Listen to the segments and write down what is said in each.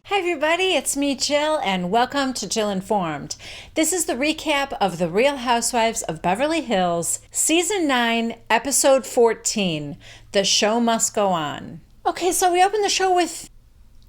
Hi everybody, it's me Jill and welcome to Jill Informed. This is the recap of The Real Housewives of Beverly Hills, Season 9, Episode 14, The Show Must Go On. Okay, so we open the show with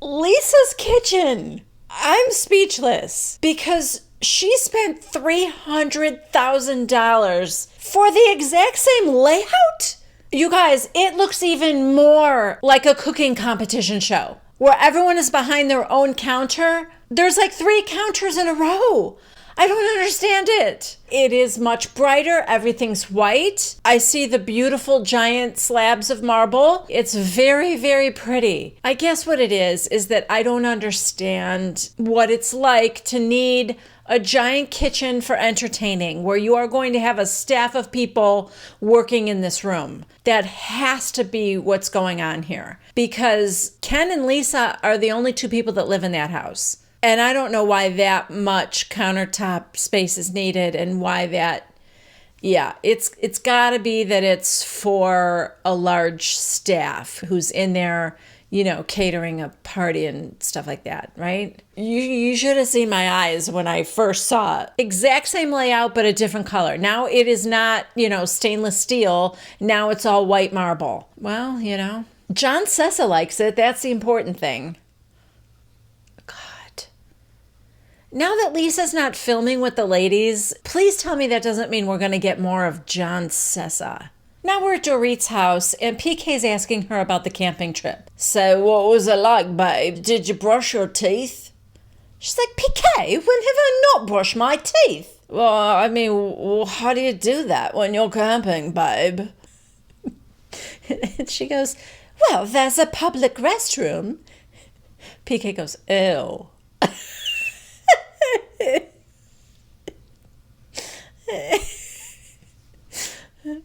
Lisa's kitchen. I'm speechless because she spent $300,000 for the exact same layout. You guys, it looks even more like a cooking competition show where everyone is behind their own counter. There's like 3 counters in a row. I don't understand it. It is much brighter. Everything's white. I see the beautiful giant slabs of marble. It's very, very pretty. I guess what it is that I don't understand what it's like to need a giant kitchen for entertaining where you are going to have a staff of people working in this room. That has to be what's going on here because Ken and Lisa are the only 2 people that live in that house. And I don't know why that much countertop space is needed and why that, it's got to be that it's for a large staff who's in there, catering a party and stuff like that, right? You should have seen my eyes when I first saw it. Exact same layout, but a different color. Now it is not, stainless steel. Now it's all white marble. Well, John Sessa likes it. That's the important thing. God. Now that Lisa's not filming with the ladies, please tell me that doesn't mean we're going to get more of John Sessa. Now we're at Dorit's house, and PK's asking her about the camping trip. So, what was it like, babe? Did you brush your teeth? She's like, PK, when have I not brushed my teeth? Well, how do you do that when you're camping, babe? And she goes, well, there's a public restroom. PK goes, ew.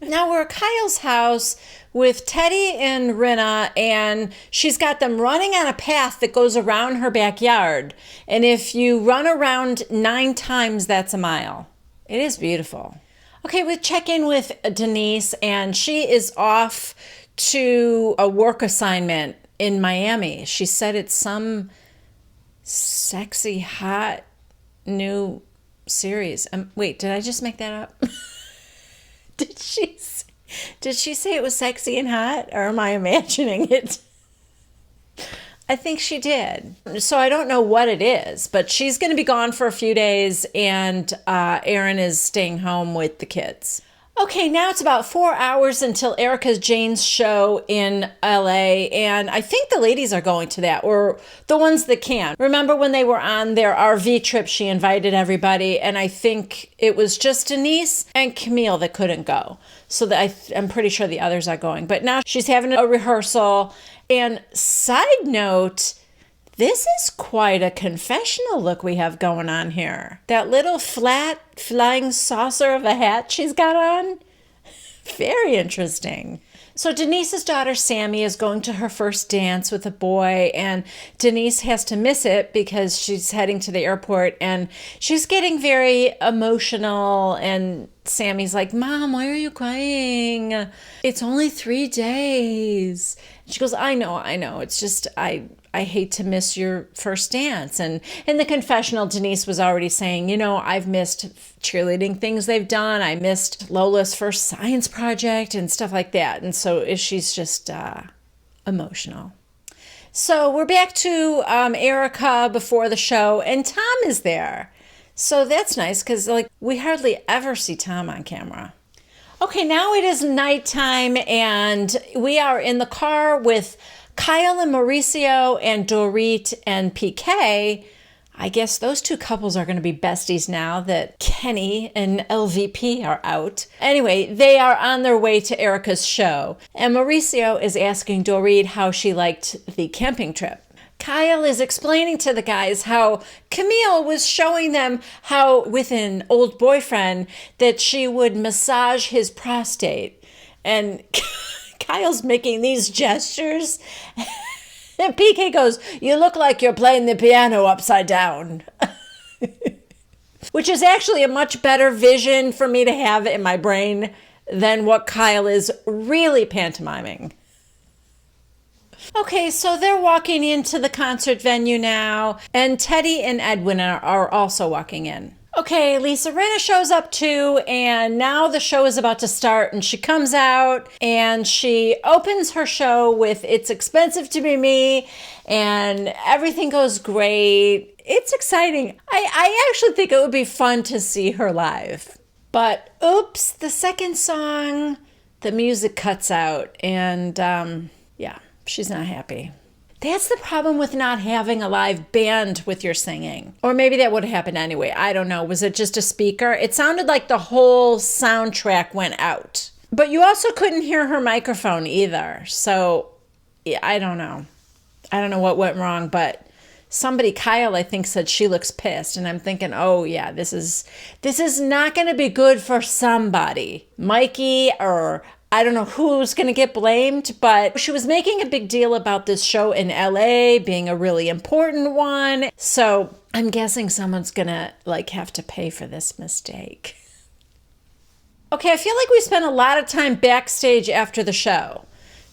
Now we're at Kyle's house with Teddy and Rinna, and she's got them running on a path that goes around her backyard. And if you run around 9 times, that's a mile. It is beautiful. Okay, we check in with Denise, and she is off to a work assignment in Miami. She said it's some sexy, hot, new series. Wait, did I just make that up? Did she say it was sexy and hot, or am I imagining it? I think she did. So I don't know what it is, but she's going to be gone for a few days, and Aaron is staying home with the kids. Okay, now it's about 4 hours until Erika Jayne's show in LA, and I think the ladies are going to that, or the ones that can. Remember when they were on their RV trip, she invited everybody, and I think it was just Denise and Camille that couldn't go. So I'm pretty sure the others are going. But now she's having a rehearsal, and side note, this is quite a confessional look we have going on here. That little flat flying saucer of a hat she's got on. Very interesting. So Denise's daughter Sammy is going to her first dance with a boy, and Denise has to miss it because she's heading to the airport, and she's getting very emotional, and Sammy's like, Mom, why are you crying? It's only 3 days. She goes, I know. It's just, I hate to miss your first dance. And in the confessional, Denise was already saying, I've missed cheerleading things they've done. I missed Lola's first science project and stuff like that. And so she's just emotional. So we're back to Erika before the show, and Tom is there. So that's nice because we hardly ever see Tom on camera. Okay, now it is nighttime, and we are in the car with Kyle and Mauricio and Dorit and PK. I guess those 2 couples are going to be besties now that Kenny and LVP are out. Anyway, they are on their way to Erika's show, and Mauricio is asking Dorit how she liked the camping trip. Kyle is explaining to the guys how Camille was showing them how, with an old boyfriend, that she would massage his prostate. And Kyle's making these gestures. And PK goes, you look like you're playing the piano upside down. Which is actually a much better vision for me to have in my brain than what Kyle is really pantomiming. Okay, so they're walking into the concert venue now, and Teddy and Edwin are also walking in. Okay, Lisa Rinna shows up too, and now the show is about to start, and she comes out and she opens her show with "It's Expensive to Be Me," and everything goes great. It's exciting. I actually think it would be fun to see her live. But oops, the second song, the music cuts out, and yeah, she's not happy. That's the problem with not having a live band with your singing. Or maybe that would have happened anyway. I don't know. Was it just a speaker? It sounded like the whole soundtrack went out. But you also couldn't hear her microphone either. So, yeah, I don't know. I don't know what went wrong, but somebody, Kyle, I think, said she looks pissed. And I'm thinking, oh, yeah, this is not going to be good for somebody. Mikey or I don't know who's going to get blamed, but she was making a big deal about this show in LA being a really important one. So I'm guessing someone's going to have to pay for this mistake. Okay, I feel like we spent a lot of time backstage after the show.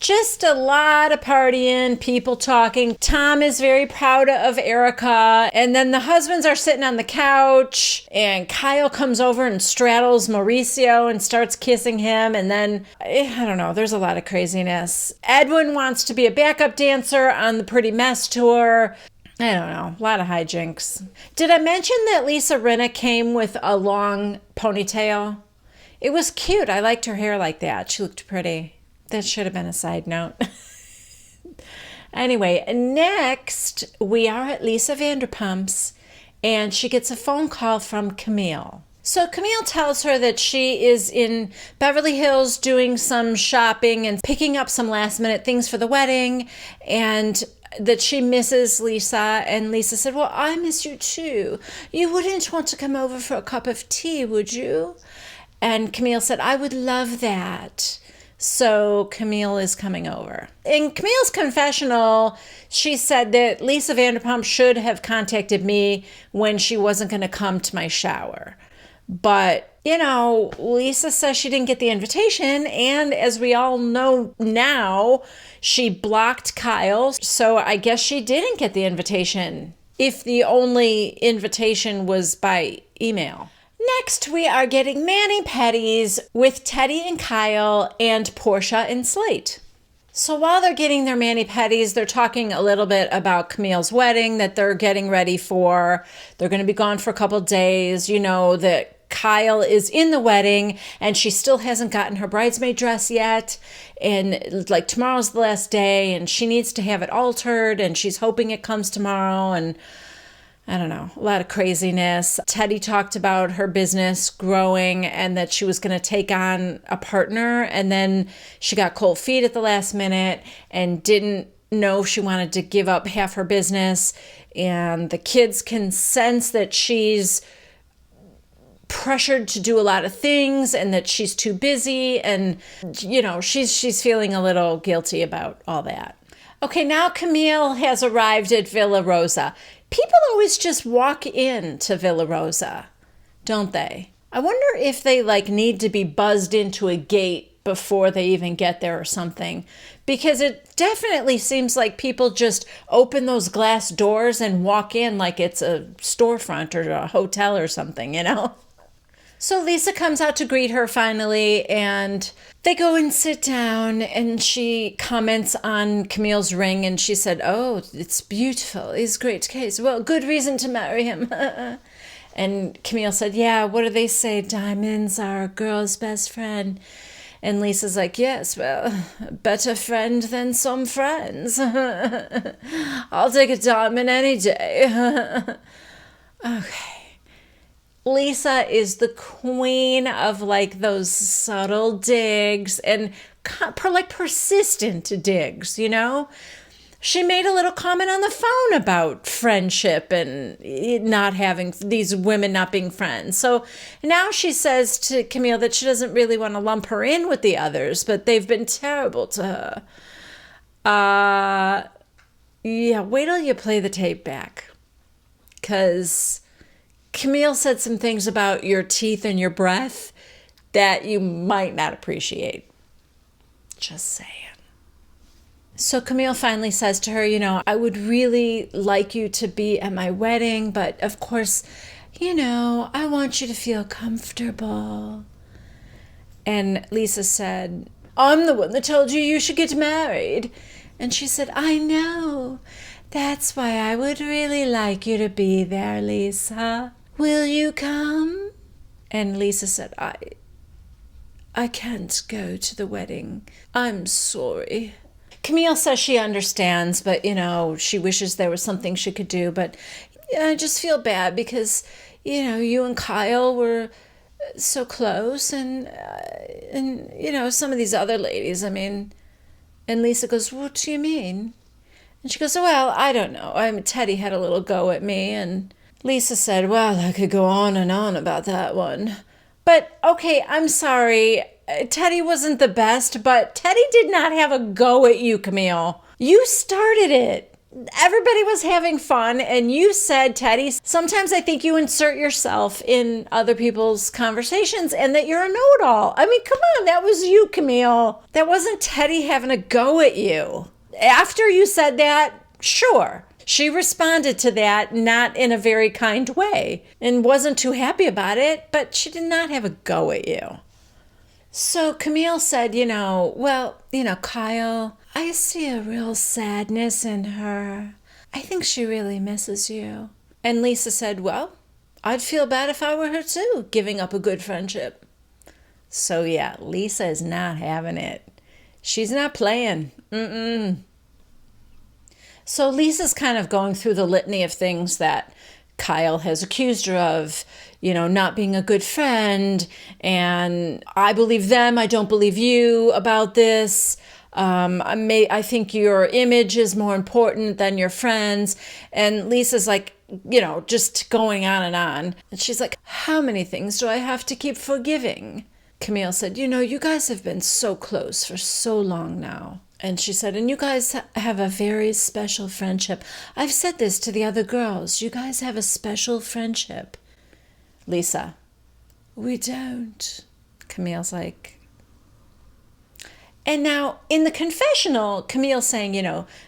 Just a lot of partying, people talking. Tom is very proud of Erika. And then the husbands are sitting on the couch. And Kyle comes over and straddles Mauricio and starts kissing him. And then, I don't know, there's a lot of craziness. Edwin wants to be a backup dancer on the Pretty Mess tour. I don't know, a lot of hijinks. Did I mention that Lisa Rinna came with a long ponytail? It was cute. I liked her hair like that. She looked pretty. That should have been a side note. Anyway, next we are at Lisa Vanderpump's, and she gets a phone call from Camille. So Camille tells her that she is in Beverly Hills doing some shopping and picking up some last minute things for the wedding, and that she misses Lisa. And Lisa said, well, I miss you too. You wouldn't want to come over for a cup of tea, would you? And Camille said, I would love that. So Camille is coming over. In Camille's confessional, she said that Lisa Vanderpump should have contacted me when she wasn't going to come to my shower. But, Lisa says she didn't get the invitation. And as we all know now, she blocked Kyle. So I guess she didn't get the invitation, if the only invitation was by email. Next, we are getting mani-pedis with Teddy and Kyle and Portia and Slate. So while they're getting their mani-pedis, they're talking a little bit about Camille's wedding that they're getting ready for. They're going to be gone for a couple days. That Kyle is in the wedding and she still hasn't gotten her bridesmaid dress yet. And tomorrow's the last day and she needs to have it altered and she's hoping it comes tomorrow. And I don't know, a lot of craziness. Teddy talked about her business growing and that she was going to take on a partner. And then she got cold feet at the last minute and didn't know if she wanted to give up half her business. And the kids can sense that she's pressured to do a lot of things and that she's too busy. And, she's feeling a little guilty about all that. Okay, now Camille has arrived at Villa Rosa. People always just walk into Villa Rosa, don't they? I wonder if they need to be buzzed into a gate before they even get there or something. Because it definitely seems like people just open those glass doors and walk in like it's a storefront or a hotel or something, So Lisa comes out to greet her finally, and they go and sit down, and she comments on Camille's ring, and she said, oh, it's beautiful. He's a great case. Well, good reason to marry him. And Camille said, yeah, what do they say? Diamonds are a girl's best friend. And Lisa's like, yes, well, better friend than some friends. I'll take a diamond any day. Okay. Lisa is the queen of those subtle digs and persistent digs, She made a little comment on the phone about friendship and not having these women not being friends. So now she says to Camille that she doesn't really want to lump her in with the others, but they've been terrible to her. Yeah, wait till you play the tape back. Because Camille said some things about your teeth and your breath that you might not appreciate. Just saying. So Camille finally says to her, I would really like you to be at my wedding, but of course, I want you to feel comfortable. And Lisa said, I'm the one that told you should get married. And she said, I know. That's why I would really like you to be there, Lisa. Will you come? And Lisa said, I can't go to the wedding. I'm sorry. Camille says she understands, but, she wishes there was something she could do. But I just feel bad because, you and Kyle were so close and some of these other ladies, And Lisa goes, what do you mean? And she goes, well, I don't know. Teddy had a little go at me. And Lisa said, well, I could go on and on about that one. But, okay, I'm sorry. Teddy wasn't the best, but Teddy did not have a go at you, Camille. You started it. Everybody was having fun, and you said, Teddy, sometimes I think you insert yourself in other people's conversations and that you're a know-it-all. Come on, that was you, Camille. That wasn't Teddy having a go at you. After you said that, sure. She responded to that not in a very kind way and wasn't too happy about it, but she did not have a go at you. So Camille said, Kyle, I see a real sadness in her. I think she really misses you. And Lisa said, well, I'd feel bad if I were her too, giving up a good friendship. So yeah, Lisa is not having it. She's not playing. So Lisa's kind of going through the litany of things that Kyle has accused her of, not being a good friend, and I believe them, I don't believe you about this. I think your image is more important than your friends. And Lisa's like, just going on and on. And she's like, how many things do I have to keep forgiving? Camille said, you guys have been so close for so long now. And she said, and you guys have a very special friendship. I've said this to the other girls. You guys have a special friendship. Lisa, we don't. Camille's like. And now in the confessional, Camille's saying,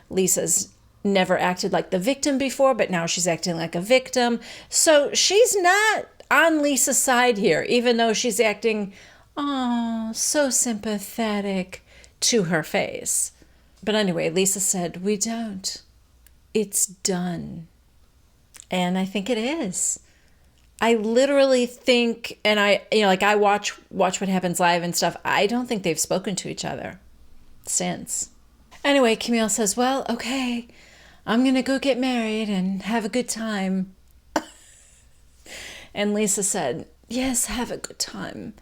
Lisa's never acted like the victim before, but now she's acting like a victim. So she's not on Lisa's side here, even though she's acting, so sympathetic to her face. But anyway, Lisa said, we don't. It's done. And I think it is. I literally think, and I watch What Happens Live and stuff. I don't think they've spoken to each other since. Anyway, Camille says, well, okay, I'm going to go get married and have a good time. And Lisa said, yes, have a good time.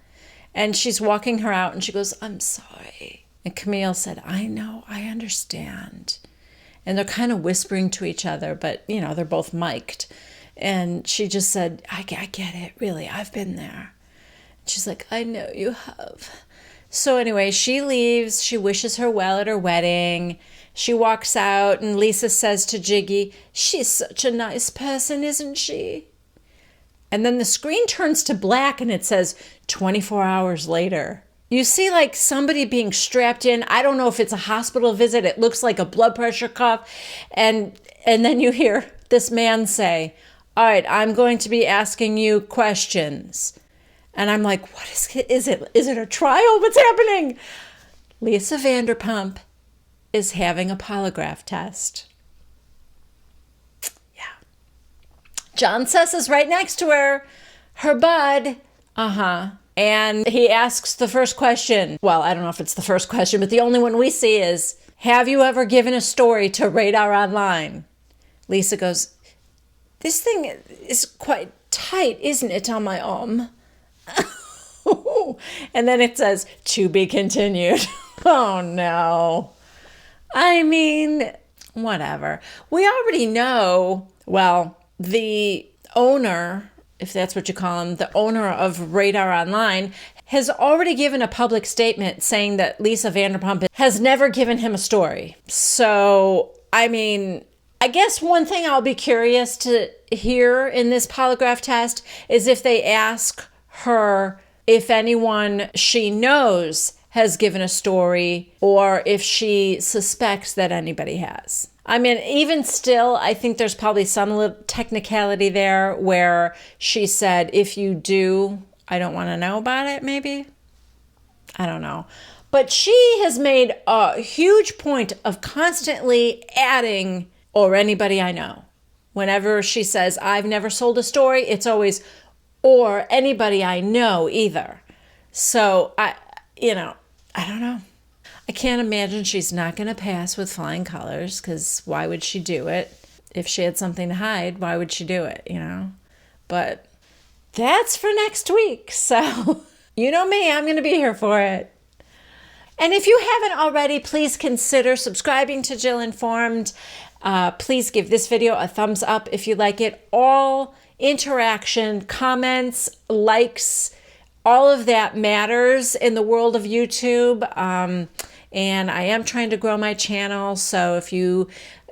And she's walking her out and she goes, I'm sorry. And Camille said, I know, I understand. And they're kind of whispering to each other, but, they're both mic'd. And she just said, I get it, really, I've been there. And she's like, I know you have. So anyway, she leaves. She wishes her well at her wedding. She walks out, and Lisa says to Jiggy, she's such a nice person, isn't she? And then the screen turns to black, and it says 24 hours later. You see like somebody being strapped in. I don't know if it's a hospital visit. It looks like a blood pressure cuff. And then you hear this man say, all right, I'm going to be asking you questions. And I'm like, what is it? Is it a trial? What's happening? Lisa Vanderpump is having a polygraph test. Yeah. John Sess is right next to her bud. And he asks the first question. Well, I don't know if it's the first question, but the only one we see is, have you ever given a story to Radar Online? Lisa goes, this thing is quite tight, isn't it, on my arm? And then it says, to be continued. Oh, no. Whatever. We already know, well, the owner, if that's what you call him, the owner of Radar Online, has already given a public statement saying that Lisa Vanderpump has never given him a story. So, I guess one thing I'll be curious to hear in this polygraph test is if they ask her if anyone she knows has given a story or if she suspects that anybody has. I mean, even still, I think there's probably some little technicality there where she said, if you do, I don't want to know about it, maybe. I don't know. But she has made a huge point of constantly adding, or anybody I know. Whenever she says, I've never sold a story, it's always, or anybody I know either. So, I don't know. I can't imagine she's not going to pass with flying colors, because why would she do it? If she had something to hide, why would she do it, But that's for next week. So, you know me, I'm going to be here for it. And if you haven't already, please consider subscribing to Jill Informed. Please give this video a thumbs up if you like it. All interaction, comments, likes, all of that matters in the world of YouTube. And I am trying to grow my channel. So if you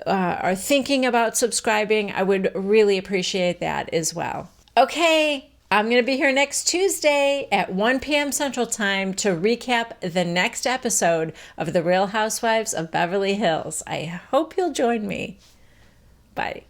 are thinking about subscribing, I would really appreciate that as well. Okay. I'm going to be here next Tuesday at 1 p.m. Central Time to recap the next episode of The Real Housewives of Beverly Hills. I hope you'll join me. Bye.